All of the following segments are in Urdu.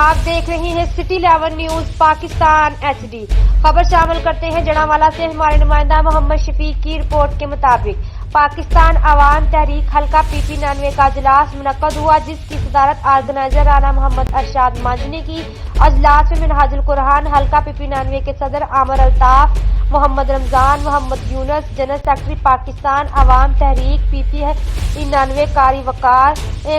آپ دیکھ رہے ہیں سٹی 11 نیوز پاکستان HD۔ خبر شامل کرتے ہیں جڑانوالہ سے ہمارے نمائندہ محمد شفیق کی رپورٹ کے مطابق پاکستان عوام تحریک حلقہ PP99 کا اجلاس منعقد ہوا، جس کی صدارت آرگنائزر رانا محمد ارشاد منج نے کی۔ اجلاس میں منہاج القرآن حلقہ PP99 کے صدر عامر الطاف، محمد رمضان، محمد یونس، جنرل سیکرٹری پاکستان عوام تحریک PP99 قاری وقار،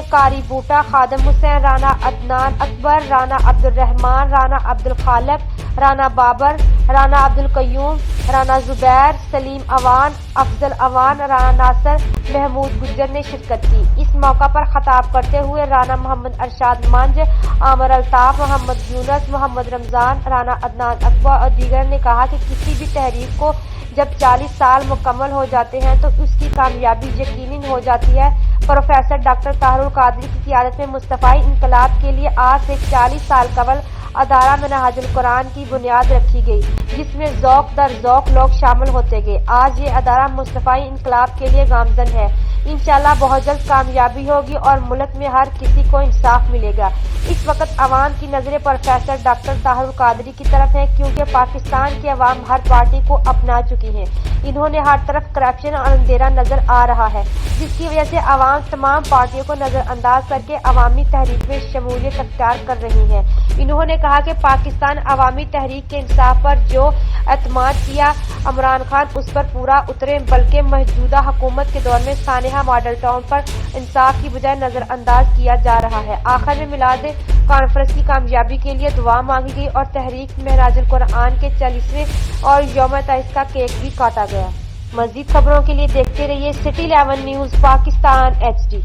قاری بوٹا، خادم حسین، رانا عدنان اکبر، رانا عبد الرحمان، رانا عبد الخالق، رانا بابر، رانا عبد القیوم، رانا زبیر، سلیم اوان، افضل اوان، رانا ناصر، محمود گجر نے شرکت کی۔ اس موقع پر خطاب کرتے ہوئے رانا محمد ارشاد منج، عامر الطاف، محمد یونس، محمد رمضان، رانا عدنان اکبر اور دیگر نے کہا کہ کسی بھی تحریک کو جب 40 سال مکمل ہو جاتے ہیں تو اس کی کامیابی یقینی ہو جاتی ہے۔ پروفیسر ڈاکٹر طاہر القادری کی قیادت میں مصطفی انقلاب کے لیے آج سے 40 سال قبل ادارہ منہاج القرآن کی بنیاد رکھی گئی، جس میں ذوق در ذوق لوگ شامل ہوتے گئے۔ آج یہ ادارہ مصطفی انقلاب کے لیے گامزن ہے۔ انشاءاللہ بہت جلد کامیابی ہوگی اور ملک میں ہر کسی کو انصاف ملے گا۔ اس وقت عوام کی نظریں پروفیسر ڈاکٹر طاہر القادری کی طرف ہیں، کیونکہ پاکستان کی عوام ہر پارٹی کو اپنا چکی ہے۔ انہوں نے ہر طرف کرپشن اور اندھیرا نظر آ رہا ہے، جس کی وجہ سے عوام تمام پارٹیوں کو نظر انداز کر کے عوامی تحریک میں شمولیت اختیار کر رہی ہے۔ انہوں نے کہا کہ پاکستان عوامی تحریک کے انصاف پر جو اعتماد کیا عمران خان اس پر پورا اترے، بلکہ موجودہ حکومت کے دور میں سانحہ ماڈل ٹاؤن پر انصاف کی بجائے نظر انداز کیا جا رہا ہے۔ آخر میں میلاد کانفرنس کی کامیابی کے لیے دعا مانگی گئی اور تحریک منہاج القرآن کے 40ویں اور یوم تاسیس کا کیک بھی کاٹا گیا۔ مزید خبروں کے لیے دیکھتے رہیے سٹی 11 نیوز پاکستان HD۔